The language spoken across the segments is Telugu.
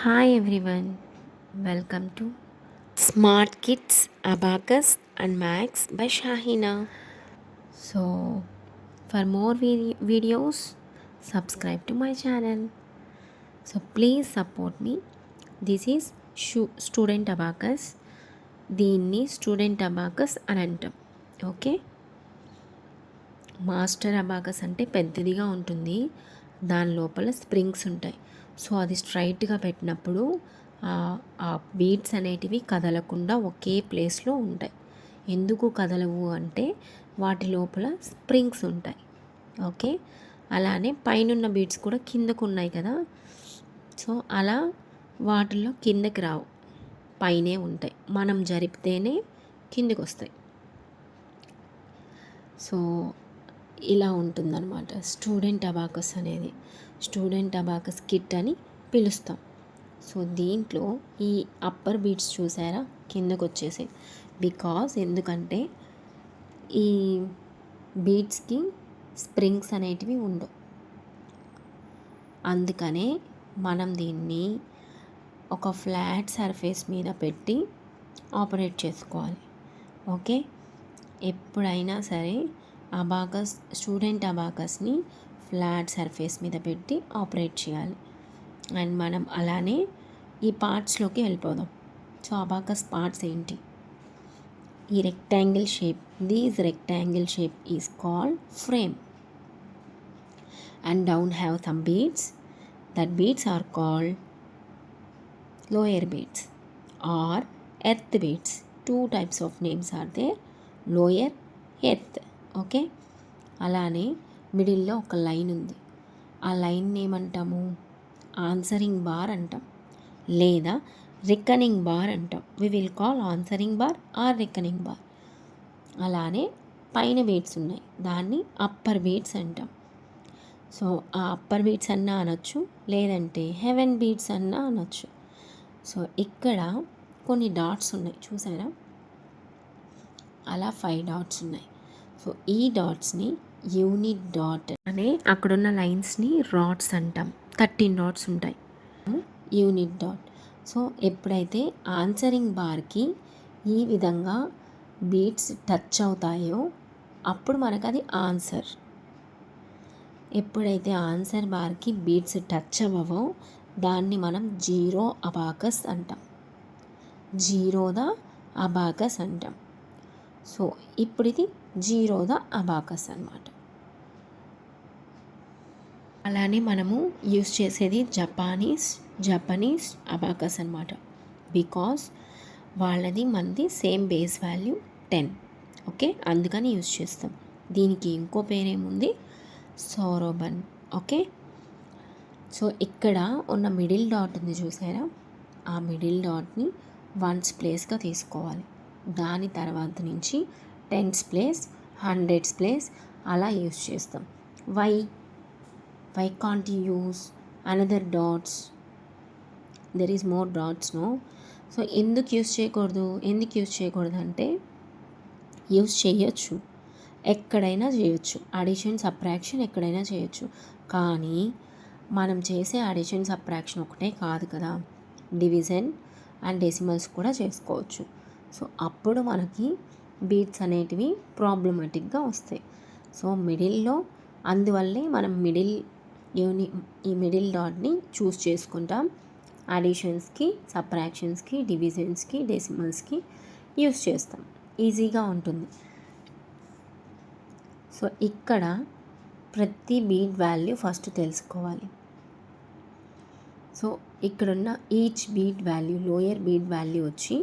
Hi everyone, welcome to Smart Kids Abacus and Max by Shahina. So, for more videos, subscribe to my channel. So, please support me. This is Student Abacus. దీన్ని స్టూడెంట్ అబాకస్ అని అంటాం. ఓకే, మాస్టర్ అబాకస్ అంటే పెద్దదిగా ఉంటుంది, దాని లోపల స్ప్రింగ్స్ ఉంటాయి. సో అది స్ట్రైట్గా పెట్టినప్పుడు ఆ బీడ్స్ అనేటివి కదలకుండా ఒకే ప్లేస్లో ఉంటాయి. ఎందుకు కదలవు అంటే వాటి లోపల స్ప్రింగ్స్ ఉంటాయి. ఓకే, అలానే పైనున్న బీడ్స్ కూడా కిందకు ఉన్నాయి కదా, సో అలా వాటిల్లో కిందకి రావు, పైనే ఉంటాయి. మనం జరిపితేనే కిందకి వస్తాయి. సో ఇలా ఉంటుందన్నమాట స్టూడెంట్ అబాకస్ అనేది. స్టూడెంట్ అబాకస్ కిట్ అని పిలుస్తాం. సో దీంట్లో ఈ అప్పర్ బీట్స్ చూసారా కిందకు వచ్చేసాయి. ఎందుకంటే ఈ బీట్స్కి స్ప్రింగ్స్ అనేటివి ఉండవు. అందుకనే మనం దీన్ని ఒక ఫ్లాట్ సర్ఫేస్ మీద పెట్టి ఆపరేట్ చేసుకోవాలి. ఓకే, ఎప్పుడైనా సరే స్టూడెంట్ అబాకస్ని ఫ్లాట్ సర్ఫేస్ మీద పెట్టి ఆపరేట్ చేయాలి. అండ్ మనం అలానే ఈ పార్ట్స్లోకి వెళ్ళిపోదాం. సో అబాకస్ పార్ట్స్ ఏంటి? ఈ rectangle shape, this rectangle shape is called frame. And down have some beads. That beads are called lower beads are earth beads. Two types of names are there, lower, earth. Okay, అలానే మిడిల్లో ఒక లైన్ ఉంది. ఆ లైన్ ఏమంటాము? ఆన్సరింగ్ బార్ అంటాం, లేదా రికనింగ్ బార్ అంటాం. We will call answering bar or reckoning bar. అలానే పైన బీట్స్ ఉన్నాయి, దాన్ని అప్పర్ బీట్స్ అంటాం. సో ఆ అప్పర్ బీట్స్ అన్నా అనొచ్చు, లేదంటే హెవెన్ బీట్స్ అన్నా అనొచ్చు. సో ఇక్కడ కొన్ని డాట్స్ ఉన్నాయి చూసారా, అలా 5 డాట్స్ ఉన్నాయి. సో ఈ డాట్స్ని యూనిట్ డాట్ అనే, అక్కడున్న లైన్స్ని రాడ్స్ అంటాం. 13 డాట్స్ ఉంటాయి, యూనిట్ డాట్. సో ఎప్పుడైతే ఆన్సరింగ్ బార్కి ఈ విధంగా బీట్స్ టచ్ అవుతాయో అప్పుడు మనకు అది ఆన్సర్. ఎప్పుడైతే ఆన్సర్ బార్కి బీట్స్ టచ్ అవ్వవో దాన్ని మనం జీరో అబాకస్ అంటాం, జీరోద అబాకస్ అంటాం. సో ఇప్పుడు ఇది జీరోద అబాకస్ అన్నమాట. అలానే మనము యూస్ చేసేది జపనీస్ అబాకస్ అన్నమాట. బికాస్ వాళ్ళది మనది సేమ్ బేస్ వాల్యూ 10. ఓకే, అందుకని యూస్ చేస్తాం. దీనికి ఇంకో పేరేముంది? సోరోబన్. ఓకే, సో ఇక్కడ ఉన్న మిడిల్ డాట్ ఉంది చూసారా, ఆ మిడిల్ డాట్ని వన్స్ ప్లేస్గా తీసుకోవాలి. దాని తర్వాత నుంచి టెన్స్ ప్లేస్, హండ్రెడ్స్ ప్లేస్ అలా యూస్ చేస్తాం. Why can't you use another dots? There is more dots no. So ఎందుకు యూస్ చేయకూడదు అంటే యూస్ చేయొచ్చు, ఎక్కడైనా చేయొచ్చు. అడిషన్, సబ్ట్రాక్షన్ ఎక్కడైనా చేయొచ్చు. కానీ మనం చేసే అడిషన్, సబ్ట్రాక్షన్ ఒకటే కాదు కదా, డివిజన్ అండ్ డెసిమల్స్ కూడా చేసుకోవచ్చు. సో అప్పుడు మనకి బీట్స్ అనేటివి ప్రాబ్లమాటిక్గా వస్తాయి. సో మిడిల్లో, అందువల్లే మనం ఈ మిడిల్ డాట్ని చూస్ చేసుకుంటాం. అడిషన్స్కి, సబ్ట్రాక్షన్స్కి, డివిజన్స్కి, డెసిమల్స్కి యూస్ చేస్తాం, ఈజీగా ఉంటుంది. సో ఇక్కడ ప్రతి బీట్ వాల్యూ ఫస్ట్ తెలుసుకోవాలి. సో ఇక్కడున్న each beat value, lower beat value వచ్చి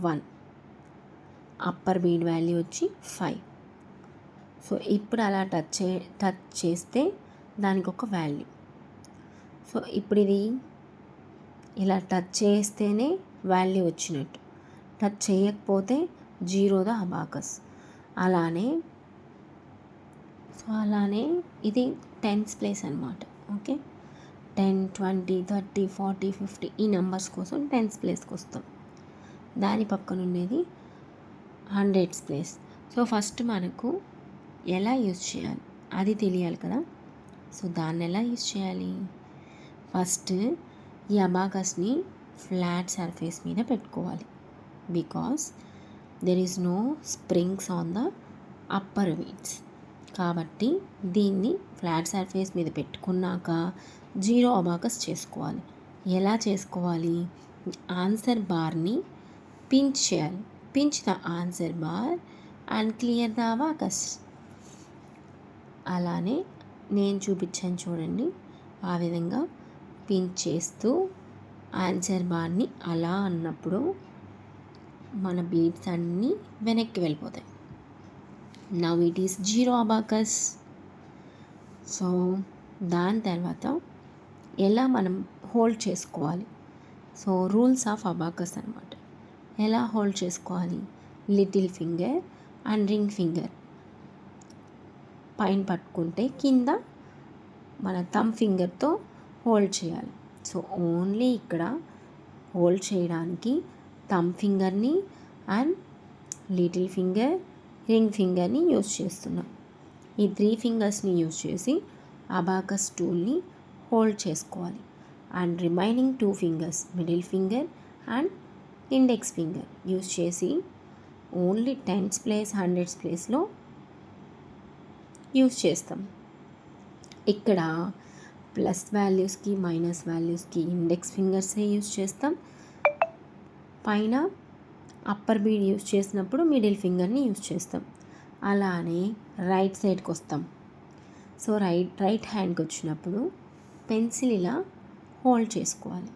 1, అప్పర్ బీట్ వాల్యూ వచ్చి 5. సో ఇప్పుడు అలా టచ్ చేస్తే దానికి ఒక వాల్యూ. సో ఇప్పుడు ఇది ఇలా టచ్ చేస్తేనే వాల్యూ వచ్చినట్టు, టచ్ చేయకపోతే జీరోద అబాకస్. అలానే ఇది టెన్స్ ప్లేస్ అనమాట. ఓకే, 10, 20, 30, 40, 50 ఈ నెంబర్స్ కోసం టెన్స్ ప్లేస్కి వస్తాం. దాని పక్కన ఉండేది హండ్రెడ్స్ ప్లేస్. సో ఫస్ట్ మనకు ఎలా యూజ్ చేయాలి అది తెలియాలి కదా. సో దాన్ని ఎలా యూజ్ చేయాలి? ఫస్ట్ ఈ అబాకస్ని ఫ్లాట్ సర్ఫేస్ మీద పెట్టుకోవాలి because there is no springs on the upper beads. కాబట్టి దీన్ని ఫ్లాట్ సర్ఫేస్ మీద పెట్టుకున్నాక జీరో అబాకస్ చేసుకోవాలి. ఎలా చేసుకోవాలి? ఆన్సర్ బార్ని పించ్ చేయాలి. Pinch the answer bar and clear the abacus. అలానే నేను చూపించాను చూడండి, ఆ విధంగా పించ్ చేస్తూ ఆన్సర్ బార్ని అలా అన్నప్పుడు మన బీట్స్ అన్నీ వెనక్కి వెళ్ళిపోతాయి. Now it is zero abacus. So దాని తర్వాత ఎలా మనం హోల్డ్ చేసుకోవాలి? సో రూల్స్ ఆఫ్ అబాకస్ అనమాట. ఎలా హోల్డ్ చేసుకోవాలి? Little finger and ring finger పైన పట్టుకుంటే కింద మన థంబ్ ఫింగర్తో హోల్డ్ చేయాలి. సో ఓన్లీ ఇక్కడ హోల్డ్ చేయడానికి థంబ్ ఫింగర్ని అండ్ లిటిల్ ఫింగర్, రింగ్ ఫింగర్ని యూజ్ చేస్తున్నాం. ఈ 3 ఫింగర్స్ని యూజ్ చేసి అబాకస్ టూల్ని హోల్డ్ చేసుకోవాలి. And remaining 2 fingers, middle finger and index finger use చేసి ఓన్లీ టెన్స్ ప్లేస్, హండ్రెడ్స్ ప్లేస్లో యూజ్ చేస్తాం. ఇక్కడ ప్లస్ వాల్యూస్కి, మైనస్ వాల్యూస్కి ఇండెక్స్ ఫింగర్సే యూజ్ చేస్తాం. పైన అప్పర్ బీడ్ యూజ్ చేసినప్పుడు మిడిల్ ఫింగర్ని యూజ్ చేస్తాం. అలానే రైట్ సైడ్కి వస్తాం. సో రైట్ హ్యాండ్కి వచ్చినప్పుడు పెన్సిల్ ఇలా హోల్డ్ చేసుకోవాలి.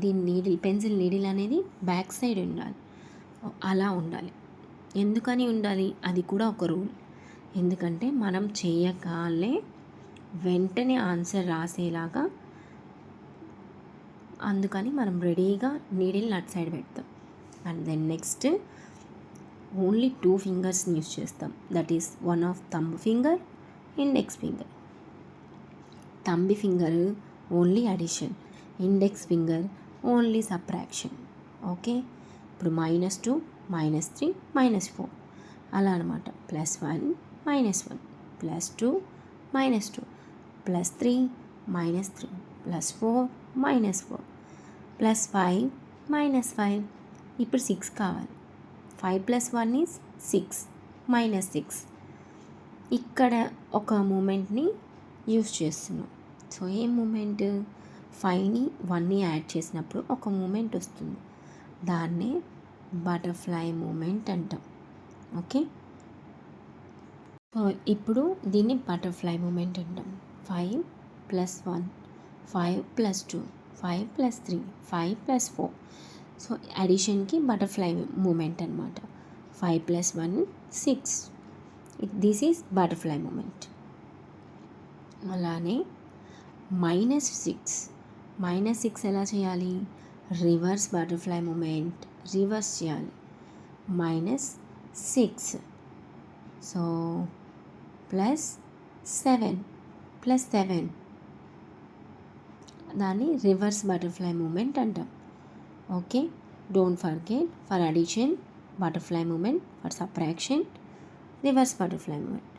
దీని పెన్సిల్ నీడిల్ అనేది బ్యాక్ సైడ్ ఉండాలి. అలా ఉండాలి. ఎందుకని ఉండాలి? అది కూడా ఒక రూల్. ఎందుకంటే మనం చేయగానే వెంటనే ఆన్సర్ రాసేలాగా, అందుకని మనం రెడీగా నీడిల్ అట్ సైడ్ పెడతాం. అండ్ దెన్ నెక్స్ట్ ఓన్లీ 2 ఫింగర్స్ని యూజ్ చేస్తాం. That is one of thumb finger, index finger. Thumb finger only addition, index finger only subtraction. Okay, ఇప్పుడు -2, -3, -4 అలా అనమాట. +1, -1, +2, -2, +3, -3, +4, -4, +5, -5. ఇప్పుడు 6 కావాలి. 5 + 1 is 6, -6. ఇక్కడ ఒక మూమెంట్ని యూజ్ చేస్తున్నాం. సో ఏ మూమెంట్? 5ని 1ని యాడ్ చేసినప్పుడు ఒక మూమెంట్ వస్తుంది. దాన్నే బటర్ఫ్లై మూమెంట్ అంటాం. ఓకే, సో ఇప్పుడు దీన్ని బటర్ఫ్లై మూమెంట్ అంటాం. 5 + 1, 5 + 2, 5 + 3, 5 + 4. సో అడిషన్కి బటర్ఫ్లై మూమెంట్ అనమాట. 5 + 1, 6. This is butterfly moment. అలానే -6. -6 ఎలా చేయాలి? రివర్స్ బటర్ఫ్లై మూమెంట్, రివర్స్ చేయాలి. -6. సో +7, +7 దాన్ని రివర్స్ బటర్ఫ్లై మూమెంట్ అంటాం. Okay, don't forget, for addition butterfly moment, for subtraction reverse butterfly moment.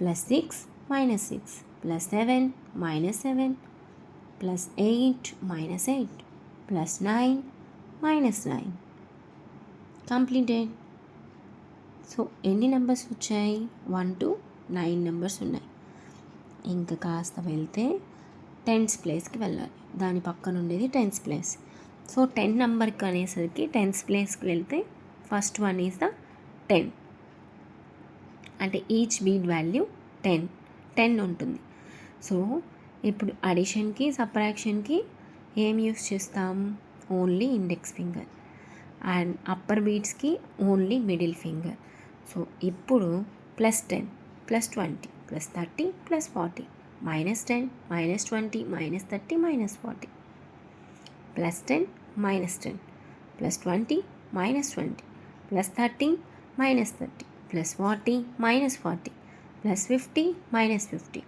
+6, -6, +7, -7, +8, -8, +9, -9. Completed. So ఎన్ని నెంబర్స్ వచ్చాయి? 1 to 9 నెంబర్స్ ఉన్నాయి. ఇంకా కాస్త వెళ్తే టెన్స్ ప్లేస్కి వెళ్ళాలి. దాని పక్కన ఉండేది టెన్స్ ప్లేస్. సో 10 నెంబర్కి అనేసరికి టెన్స్ ప్లేస్కి వెళ్తే ఫస్ట్ వన్ ఈజ్ ద 10. అంటే ఈచ్ బీట్ వాల్యూ 10 ఉంటుంది. సో ఇప్పుడు అడిషన్కి, సబ్ట్రాక్షన్కి ఏం యూస్ చేస్తాం? Only index finger. And upper బీట్స్కి ఓన్లీ మిడిల్ ఫింగర్. సో ఇప్పుడు +10, +20, +30, +40, -10, -20, -30, -40, +10, -10, +20, -20, +30, -30, +40, -40, +50, -50.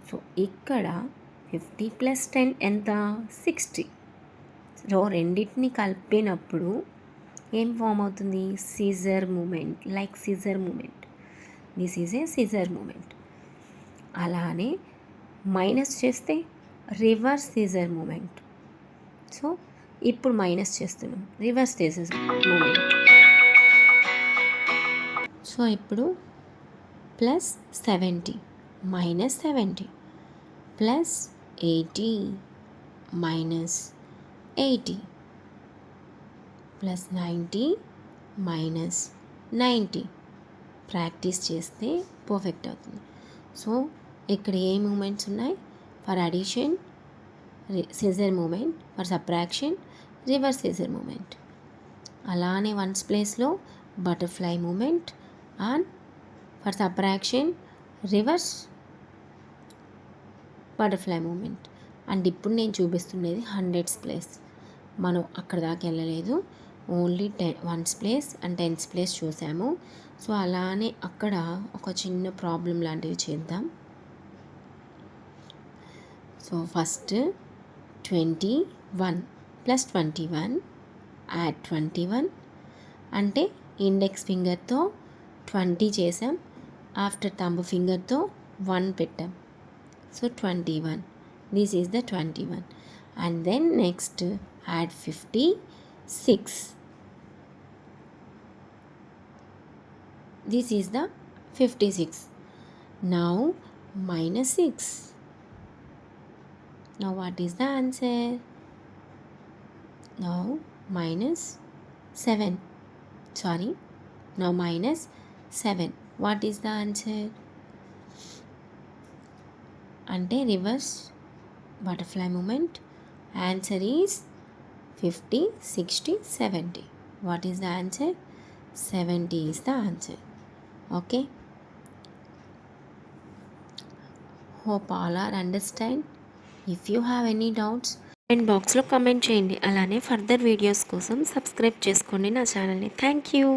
సో ఇక్కడ 50 + 10 ఎంత? 60. సో రెండింటిని కలిపినప్పుడు ఏం ఫామ్ అవుతుంది? Scissor moment, like scissor moment. This is a scissor moment. అలానే మైనస్ చేస్తే రివర్స్ సీజర్ మూమెంట్. సో ఇప్పుడు మైనస్ చేస్తున్నాం, రివర్స్ చేసేసాం మూమెంట్. సో ఇప్పుడు plus 70 minus 70 plus 80 minus 80 plus 90 minus 90. Practice చేస్తే పర్ఫెక్ట్ అవుతుంది. సో ఇక్కడ ఏ మూమెంట్స్ ఉన్నాయి? For addition scissor moment, for subtraction reverse scissor moment. అలానే వన్స్ ప్లేస్లో butterfly moment and for subtraction reverse butterfly moment. And ఇప్పుడు నేను చూపిస్తున్నది హండ్రెడ్స్ ప్లేస్. మనం అక్కడ దాకా వెళ్ళలేదు, only ones place and tens place చూసాము. సో అలానే అక్కడ ఒక చిన్న ప్రాబ్లం లాంటివి చేద్దాం. సో ఫస్ట్ 21 ప్లస్ 21 యాడ్ 21 అంటే ఇండెక్స్ ఫింగర్తో 20 చేసాం, ఆఫ్టర్ థంబ్ ఫింగర్తో 1 పెట్టాం. So 21, this is the 21. And then next add 56, this is the 56. Now minus 6. Now what is the answer? Now minus 7. Sorry. Now minus 7. What is the answer? Ante reverse butterfly movement. Answer is 50, 60, 70. What is the answer? 70 is the answer. Okay. Hope all are understand. If you have any doubts, comment box లో కామెంట్ చేయండి. అలానే ఫర్దర్ వీడియోస్ కోసం సబ్స్క్రైబ్ చేసుకోండి నా ఛానల్ని. Thank you.